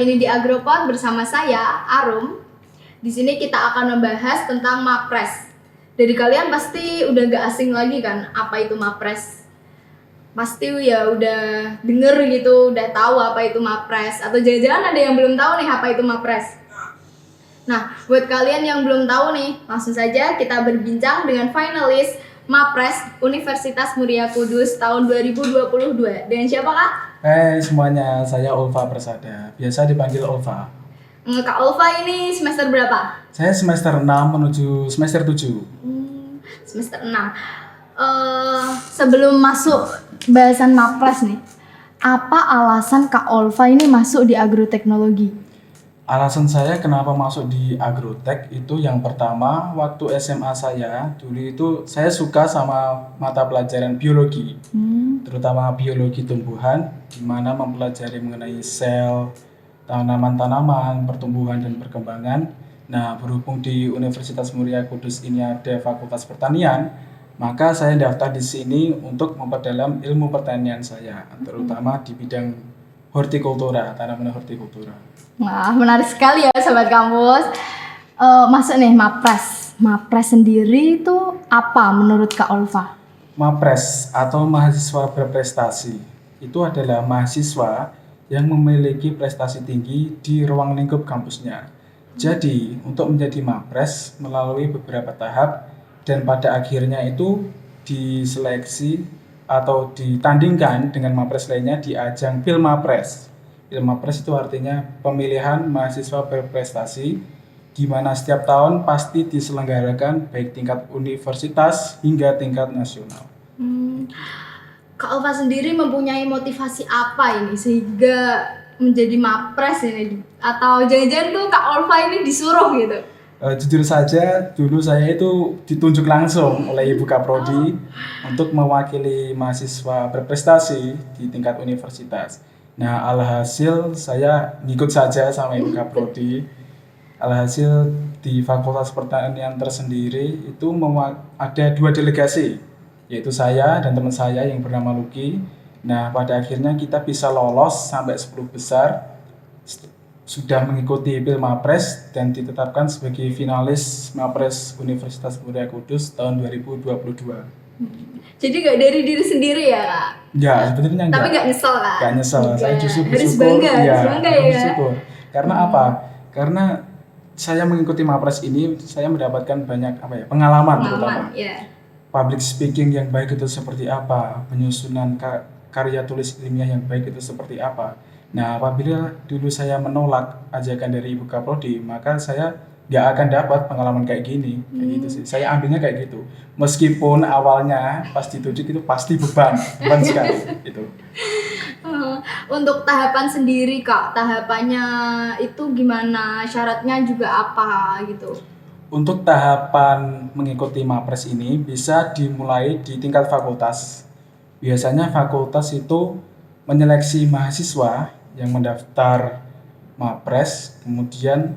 ini di Agropod bersama saya, Arum. Di sini kita akan membahas tentang MAPRES. Dari kalian pasti udah gak asing lagi kan apa itu MAPRES. Pasti ya udah denger gitu, udah tahu apa itu MAPRES. Atau jangan-jangan ada yang belum tahu nih apa itu MAPRES. Nah, buat kalian yang belum tahu nih, langsung saja kita berbincang dengan finalis MAPRES Universitas Muria Kudus tahun 2022. Dengan siapa, Kak? Hai semuanya, saya Ulfa Persada, biasa dipanggil Ulfa. Kak Ulfa ini semester berapa? Saya semester 6 menuju semester 7. Semester 6. Sebelum masuk bahasan MAPRES nih, apa alasan Kak Ulfa ini masuk di agroteknologi? Alasan saya kenapa masuk di agrotek itu yang pertama, waktu SMA saya, dulu itu saya suka sama mata pelajaran biologi. Terutama biologi tumbuhan, di mana mempelajari mengenai sel, tanaman-tanaman, pertumbuhan dan perkembangan. Nah, berhubung di Universitas Muria Kudus ini ada Fakultas Pertanian, maka saya daftar di sini untuk memperdalam ilmu pertanian saya, terutama di bidang hortikultura, tanaman hortikultura. Wah, menarik sekali ya Sobat Kampus. Masuk nih MAPRES. MAPRES sendiri itu apa menurut Kak Ulfa? MAPRES atau mahasiswa berprestasi itu adalah mahasiswa yang memiliki prestasi tinggi di ruang lingkup kampusnya. Jadi, untuk menjadi MAPRES melalui beberapa tahap dan pada akhirnya itu diseleksi atau ditandingkan dengan MAPRES lainnya di ajang PILMAPRES. PILMAPRES itu artinya pemilihan mahasiswa berprestasi, di mana setiap tahun pasti diselenggarakan baik tingkat universitas hingga tingkat nasional. Kak Ulfa sendiri mempunyai motivasi apa ini sehingga menjadi MAPRES ini? Atau jangan-jangan tuh Kak Ulfa ini disuruh gitu? Jujur saja, dulu saya itu ditunjuk langsung oleh Ibu Kaprodi untuk mewakili mahasiswa berprestasi di tingkat universitas. Nah, alhasil saya ngikut saja sama Ibu Kaprodi. Alhasil di Fakultas Pertanian tersendiri itu ada 2 delegasi, yaitu saya dan teman saya yang bernama Luki. Nah, pada akhirnya kita bisa lolos sampai 10 besar, sudah mengikuti PILMAPRES dan ditetapkan sebagai finalis MAPRES Universitas Muria Kudus tahun 2022. Jadi gak dari diri sendiri ya Kak? Ya, sebenarnya enggak. Tapi gak nyesel kan? Gak nyesel, saya justru Harus bersyukur. bangga, harus bangga ya. Bersyukur. Karena apa? Karena saya mengikuti MAPRES ini, saya mendapatkan banyak pengalaman terutama. Ya. Public speaking yang baik itu seperti apa, penyusunan karya tulis ilmiah yang baik itu seperti apa. Nah, apabila dulu saya menolak ajakan dari Ibu Kaprodi, maka saya nggak akan dapat pengalaman kayak gini, kayak gitu sih. Saya ambilnya kayak gitu. Meskipun awalnya pas ditunjuk itu pasti beban sekali itu. Untuk tahapan sendiri Kak, tahapannya itu gimana? Syaratnya juga apa gitu? Untuk tahapan mengikuti MAPRES ini bisa dimulai di tingkat fakultas. Biasanya fakultas itu menyeleksi mahasiswa yang mendaftar MAPRES, kemudian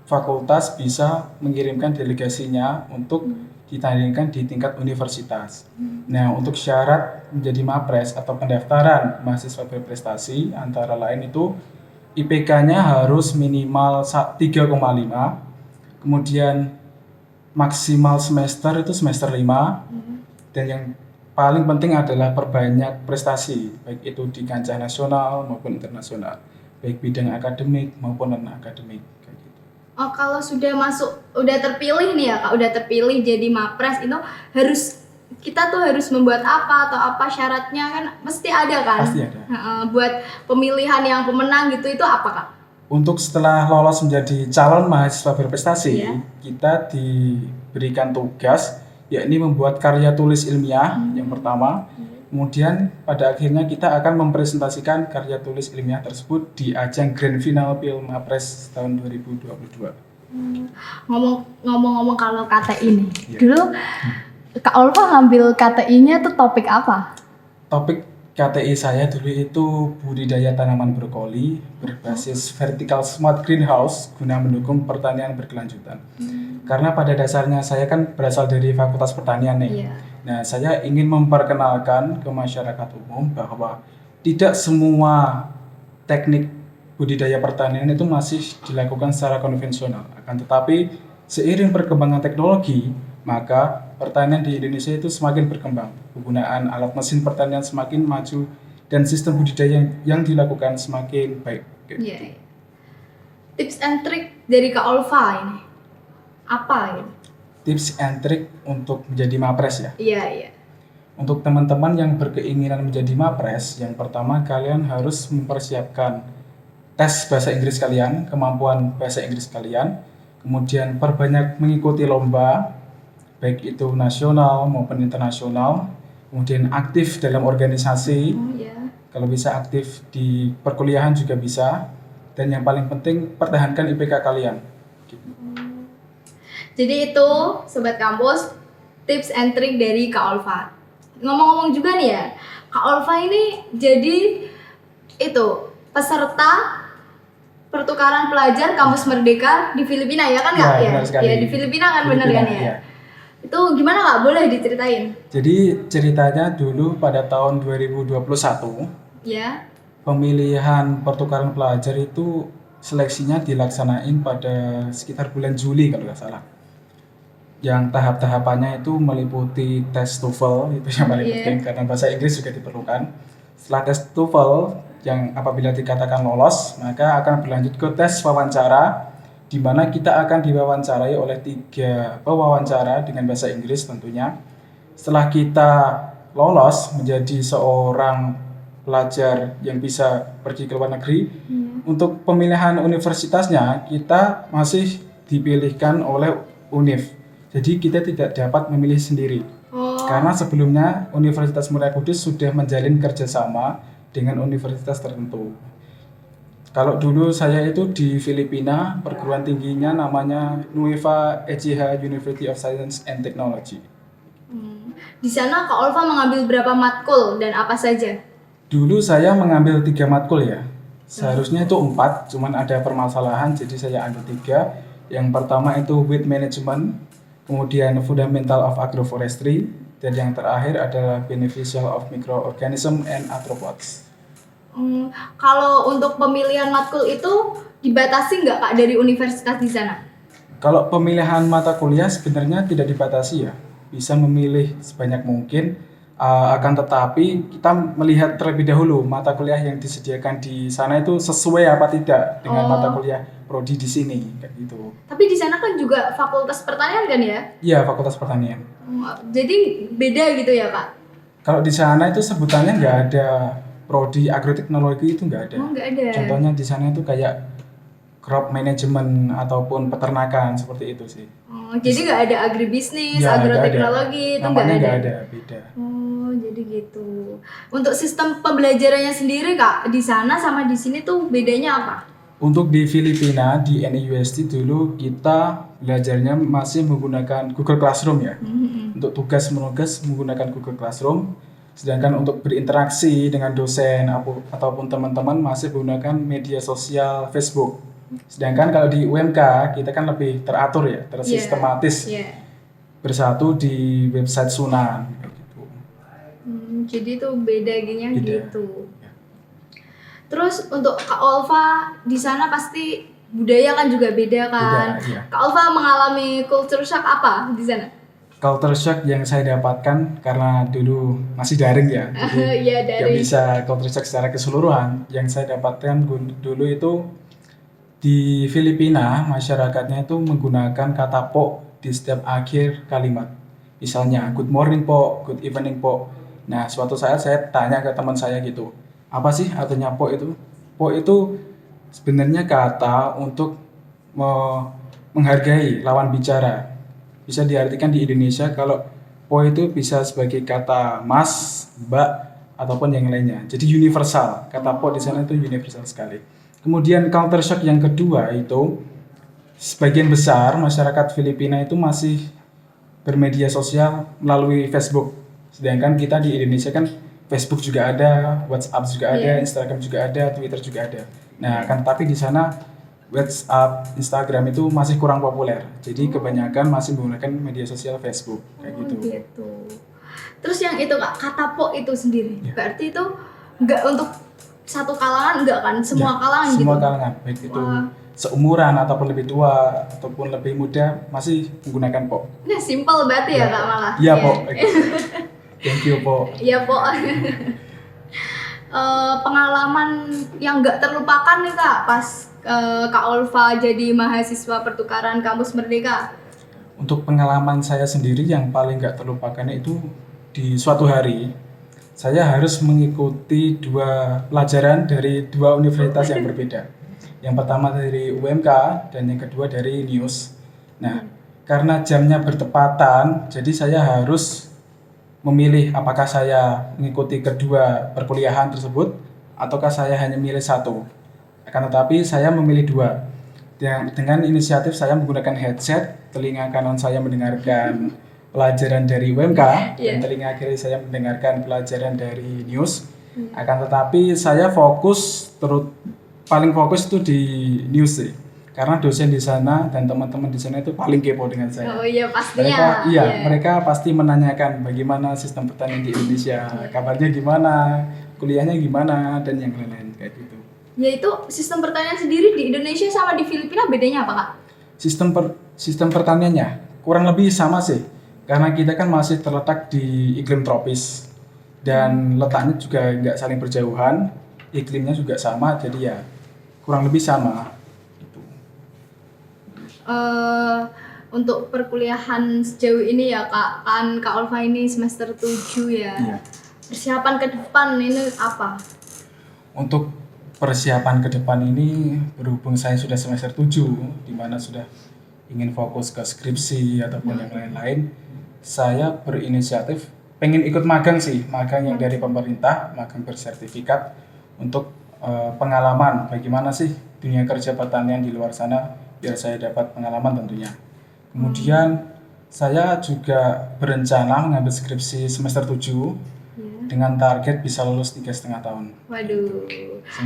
fakultas bisa mengirimkan delegasinya untuk ditandingkan di tingkat universitas. Nah, untuk syarat menjadi MAPRES atau pendaftaran mahasiswa berprestasi antara lain itu IPK-nya harus minimal 3,5, kemudian maksimal semester itu semester 5, dan yang paling penting adalah perbanyak prestasi, baik itu di kancah nasional maupun internasional, baik bidang akademik maupun non-akademik. Oh, kalau sudah masuk, udah terpilih nih ya Kak, udah terpilih jadi MAPRES itu kita tuh harus membuat apa atau apa syaratnya kan mesti ada kan? Pasti ada. Buat pemilihan yang pemenang gitu itu apa Kak? Untuk setelah lolos menjadi calon mahasiswa berprestasi, kita diberikan tugas yakni membuat karya tulis ilmiah yang pertama. Kemudian pada akhirnya kita akan mempresentasikan karya tulis ilmiah tersebut di ajang Grand Final PILMAPRES tahun 2022. Ngomong-ngomong kalau KTI nih, dulu Kak Ulfa ngambil KTI-nya tuh topik apa? Topik KTI saya dulu itu budidaya tanaman brokoli berbasis vertical smart greenhouse guna mendukung pertanian berkelanjutan. Karena pada dasarnya saya kan berasal dari Fakultas Pertanian nih. Nah, saya ingin memperkenalkan ke masyarakat umum bahwa tidak semua teknik budidaya pertanian itu masih dilakukan secara konvensional. Akan tetapi seiring perkembangan teknologi, maka pertanian di Indonesia itu semakin berkembang. Penggunaan alat mesin pertanian semakin maju dan sistem budidaya yang dilakukan semakin baik. Iya. Iya. Tips and trick dari Kak Olva ini apa ini? Tips and trick untuk menjadi mapres ya. Iya, iya. Untuk teman-teman yang berkeinginan menjadi mapres, yang pertama kalian harus mempersiapkan tes bahasa Inggris kalian, kemampuan bahasa Inggris kalian, kemudian perbanyak mengikuti lomba, baik itu nasional maupun internasional, kemudian aktif dalam organisasi, Oh ya. kalau bisa aktif di perkuliahan juga bisa, dan yang paling penting pertahankan IPK kalian. Jadi itu Sobat Kampus, tips and trick dari Kak Olva. Ngomong-ngomong juga nih ya, Kak Olva ini jadi itu peserta pertukaran pelajar kampus Merdeka di Filipina ya kan Kak? Ya, benar sekali. Ya, di Filipina kan benar Filipina, kan ya? iya. Itu gimana Kak? Boleh diceritain? Jadi ceritanya dulu pada tahun 2021, Ya. pemilihan pertukaran pelajar itu seleksinya dilaksanain pada sekitar bulan Juli kalau nggak salah. Yang tahap-tahapannya itu meliputi tes TOEFL, itu yang paling Iya. penting karena bahasa Inggris juga diperlukan. Setelah tes TOEFL, yang apabila dikatakan lolos, maka akan berlanjut ke tes wawancara, di mana kita akan diwawancarai oleh 3 pewawancara dengan bahasa Inggris tentunya. Setelah kita lolos menjadi seorang pelajar yang bisa pergi ke luar negeri, untuk pemilihan universitasnya kita masih dipilihkan oleh UNIF. Jadi kita tidak dapat memilih sendiri. Oh. Karena sebelumnya Universitas Mulia Kudus sudah menjalin kerjasama dengan universitas tertentu. Kalau dulu saya itu di Filipina, perguruan tingginya namanya Nueva Ecija University of Science and Technology. Di sana Kak Olva mengambil berapa matkul dan apa saja? Dulu saya mengambil 3 matkul ya. Seharusnya itu 4, cuman ada permasalahan jadi saya ambil 3. Yang pertama itu Weed Management, kemudian Fundamental of Agroforestry, dan yang terakhir adalah Beneficial of Microorganism and Arthropods. Kalau untuk pemilihan matkul itu dibatasi nggak Kak dari universitas di sana? Kalau pemilihan mata kuliah sebenarnya tidak dibatasi ya, bisa memilih sebanyak mungkin. Akan tetapi kita melihat terlebih dahulu mata kuliah yang disediakan di sana itu sesuai apa tidak dengan mata kuliah prodi di sini, kayak gitu. Tapi di sana kan juga fakultas pertanian kan ya? Iya, Fakultas Pertanian. Jadi beda gitu ya Kak? Kalau di sana itu sebutannya nggak ada prodi agroteknologi, itu nggak ada. Oh nggak ada. Contohnya di sana itu kayak crop management ataupun peternakan seperti itu sih. Oh, jadi nggak ada agribisnis, Ya, nggak ada. agroteknologi itu nggak Namanya ada. nggak ada, beda. Oh jadi gitu. Untuk sistem pembelajarannya sendiri Kak di sana sama di sini tuh bedanya apa? Untuk di Filipina di NIUST dulu kita belajarnya masih menggunakan Google Classroom ya. Untuk tugas menugas menggunakan Google Classroom. Sedangkan untuk berinteraksi dengan dosen ataupun teman-teman masih menggunakan media sosial Facebook. Sedangkan kalau di UMK kita kan lebih teratur ya, tersistematis. Iya. Bersatu di website Sunan kayak gitu. Jadi tuh beda gini Beda. gitu. Terus untuk Kak Olva di sana pasti budaya kan juga beda kan? Beda, iya. Kak Olva mengalami culture shock apa di sana? Culture shock yang saya dapatkan karena dulu masih daring ya, jadi Iya nggak dari. bisa culture shock secara keseluruhan. Yang saya dapatkan dulu itu di Filipina masyarakatnya itu menggunakan kata po di setiap akhir kalimat. Misalnya good morning po, good evening po. Nah suatu saat saya tanya ke teman saya gitu, apa sih artinya po itu? Po itu sebenarnya kata untuk menghargai lawan bicara. Bisa diartikan di Indonesia kalau po itu bisa sebagai kata mas, mbak, ataupun yang lainnya. Jadi universal. Kata po di sana itu universal sekali. Kemudian culture shock yang kedua itu sebagian besar masyarakat Filipina itu masih bermedia sosial melalui Facebook. Sedangkan kita di Indonesia kan Facebook juga ada, WhatsApp juga ada, Instagram juga ada, Twitter juga ada. Nah, kan tapi di sana WhatsApp, Instagram itu masih kurang populer. Jadi kebanyakan masih menggunakan media sosial Facebook kayak gitu. Gitu. Terus yang itu Kak, kata po itu sendiri. Berarti itu nggak untuk satu kalangan enggak kan? Semua kalangan gitu. Semua kalangan, baik itu Wah. seumuran ataupun lebih tua ataupun lebih muda masih menggunakan Po. Nah, simple berarti ya, Kak malah. Iya, Po. Thank you, Po. Iya, Po. Pengalaman yang nggak terlupakan nih Kak pas Kak Olva jadi mahasiswa pertukaran Kampus Merdeka. Untuk pengalaman saya sendiri yang paling nggak terlupakan itu di suatu hari saya harus mengikuti 2 pelajaran dari 2 universitas yang berbeda. Yang pertama dari UMK dan yang kedua dari NIUS. Nah, karena jamnya bertepatan, jadi saya harus memilih apakah saya mengikuti kedua perkuliahan tersebut ataukah saya hanya milih satu. Akan tetapi saya memilih 2. Dengan inisiatif saya menggunakan headset, telinga kanan saya mendengarkan pelajaran dari UMK dan telinga kiri saya mendengarkan pelajaran dari NIUS. Akan tetapi saya paling fokus itu di NIUS sih. Karena dosen di sana dan teman-teman di sana itu paling kepo dengan saya. Oh iya pastinya. Mereka pasti menanyakan bagaimana sistem pertanian di Indonesia, kabarnya gimana, kuliahnya gimana dan yang lain-lain kayak gitu. Ya itu sistem pertanian sendiri di Indonesia sama di Filipina bedanya apa Kak? Sistem pertaniannya kurang lebih sama sih, karena kita kan masih terletak di iklim tropis dan letaknya juga nggak saling berjauhan, iklimnya juga sama, jadi ya kurang lebih sama. Itu. Untuk perkuliahan sejauh ini ya Kak, kan Kak Olva ini semester 7 ya. Iya. Persiapan ke depan ini apa? Untuk persiapan ke depan ini, berhubung saya sudah semester 7, di mana sudah ingin fokus ke skripsi ataupun yang lain-lain, saya berinisiatif pengen ikut magang sih, magang yang dari pemerintah, magang bersertifikat untuk pengalaman bagaimana sih dunia kerja pertanian di luar sana, biar saya dapat pengalaman tentunya. Kemudian saya juga berencana mengambil skripsi semester 7 dengan target bisa lulus 3,5 tahun. Waduh.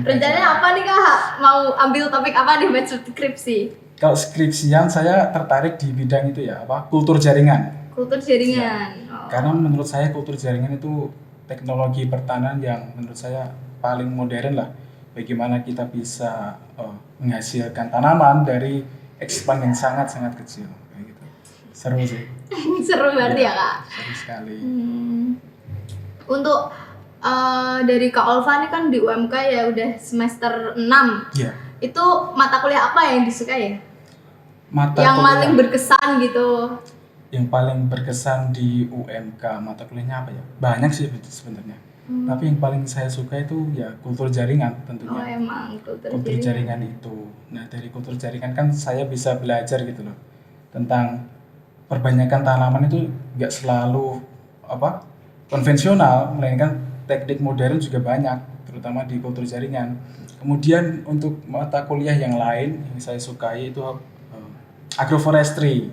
Rencananya apa nih Kak? Mau ambil topik apa nih buat skripsi? Kalau skripsian saya tertarik di bidang itu ya, kultur jaringan. Kultur jaringan. Ya. Karena menurut saya kultur jaringan itu teknologi pertanian yang menurut saya paling modern lah. Bagaimana kita bisa menghasilkan tanaman dari ekspan yang sangat-sangat kecil. Kayak gitu. Seru sih. Seru berarti ya Kak? Seru sekali. Untuk dari Kak Olva nih kan di UMK ya udah semester 6. Iya. Itu mata kuliah apa yang disukai ya? Yang paling berkesan gitu. Yang paling berkesan di UMK mata kuliahnya apa ya? Banyak sih sebenarnya. Tapi yang paling saya suka itu ya kultur jaringan tentunya. Oh emang kultur jaringan itu. Nah dari kultur jaringan kan saya bisa belajar gitu loh tentang perbanyakan tanaman itu nggak selalu konvensional, melainkan teknik modern juga banyak, terutama di kultur jaringan. Kemudian untuk mata kuliah yang lain yang saya sukai itu agroforestry,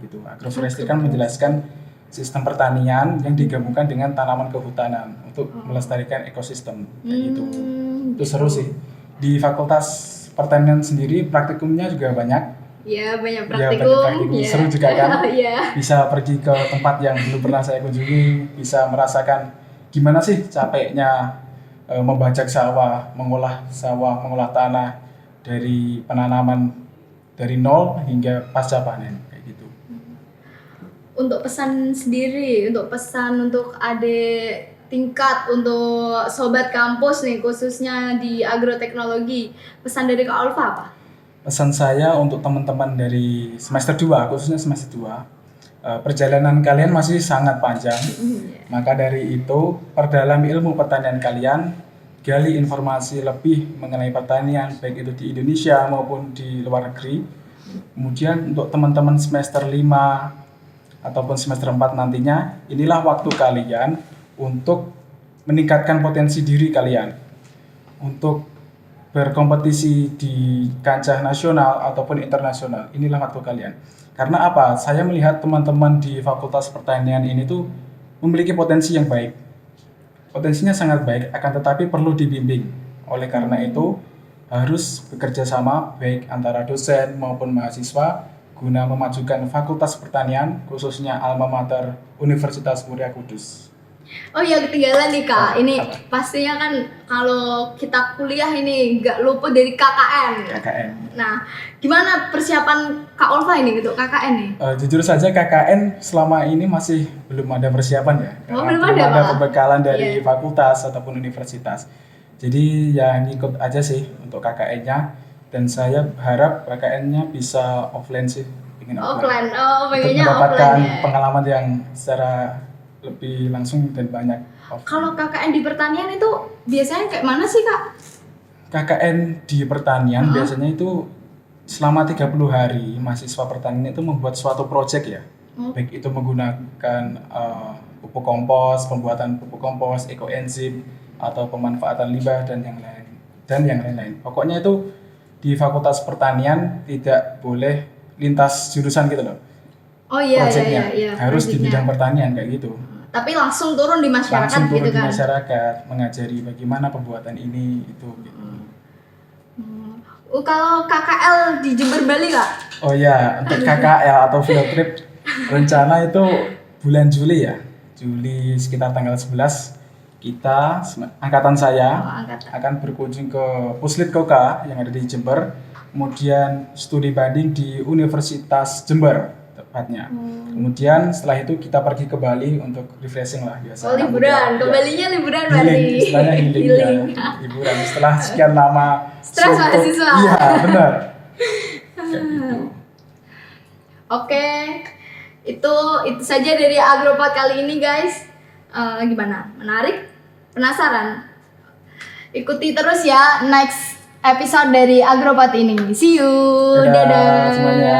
gitu. Agroforestry kan menjelaskan sistem pertanian yang digabungkan dengan tanaman kehutanan untuk melestarikan ekosistem, kayak gitu. Itu seru sih. Di Fakultas Pertanian sendiri praktikumnya juga banyak. Ya banyak praktikum. Ya. Seru juga kan. Ya. Bisa pergi ke tempat yang belum pernah saya kunjungi, bisa merasakan gimana sih capeknya membajak sawah, mengolah tanah dari penanaman dari nol hingga pasca panen kayak gitu. Untuk pesan sendiri, untuk adik tingkat, untuk sobat kampus nih khususnya di agroteknologi, pesan dari Kak Olva apa? Pesan saya untuk teman-teman dari semester 2, khususnya semester 2, perjalanan kalian masih sangat panjang. Maka dari itu, perdalam ilmu pertanian kalian, gali informasi lebih mengenai pertanian, baik itu di Indonesia maupun di luar negeri. Kemudian untuk teman-teman semester 5 ataupun semester 4 nantinya, inilah waktu kalian untuk meningkatkan potensi diri kalian. Untuk berkompetisi di kancah nasional ataupun internasional, inilah waktu kalian. Karena apa? Saya melihat teman-teman di Fakultas Pertanian ini tuh memiliki potensi yang baik. Potensinya sangat baik, akan tetapi perlu dibimbing. Oleh karena itu, harus bekerja sama baik antara dosen maupun mahasiswa guna memajukan Fakultas Pertanian, khususnya alma mater Universitas Muria Kudus. Oh iya, ketinggalan nih Kak. Ini Apa? pastinya kan kalau kita kuliah ini nggak luput dari KKN. KKN. Nah, gimana persiapan Kak Olva ini untuk KKN nih? Jujur saja KKN selama ini masih belum ada persiapan ya. Oh, Karena belum ada, Pak? pembekalan dari Iya. fakultas ataupun universitas. Jadi ya ngikut aja sih untuk KKN-nya, dan saya harap KKN-nya bisa offline sih, ingin offline. Offline. Oh, Untuk pengennya mendapatkan offline ya. pengalaman yang secara lebih langsung dan banyak offline. Kalau KKN di pertanian itu biasanya kayak mana sih Kak? KKN di pertanian Hah? biasanya itu selama 30 hari mahasiswa pertanian itu membuat suatu proyek ya. Oh. Baik itu menggunakan pupuk kompos, pembuatan pupuk kompos, ekoenzim, atau pemanfaatan limbah dan yang lain-lain. Pokoknya itu di Fakultas Pertanian tidak boleh lintas jurusan gitu loh. Oh iya, Proyeknya iya, harus di proyeknya. bidang pertanian kayak gitu. Tapi langsung turun di masyarakat Langsung turun gitu di kan? masyarakat, mengajari bagaimana pembuatan ini itu. Gitu. Kalau KKL di Jember Bali Kak? Oh ya, untuk KKL atau field trip rencana itu bulan Juli ya. Juli sekitar tanggal 11 kita angkatan saya Oh, angkatan. akan berkunjung ke Puslit Koka yang ada di Jember, kemudian studi banding di Universitas Jember tepatnya. Kemudian setelah itu kita pergi ke Bali untuk refreshing lah biasa. Oh, liburan. Ke Balinya liburan berarti. Healing, istilahnya healing, ya. Liburan setelah sekian lama Stres suntuk. mahasiswa. Iya, benar. Kayak gitu. Oke, itu saja dari Agropod kali ini guys. Gimana? Menarik? Penasaran? Ikuti terus ya next episode dari Agropod ini. See you. Dadah Dadah. semuanya.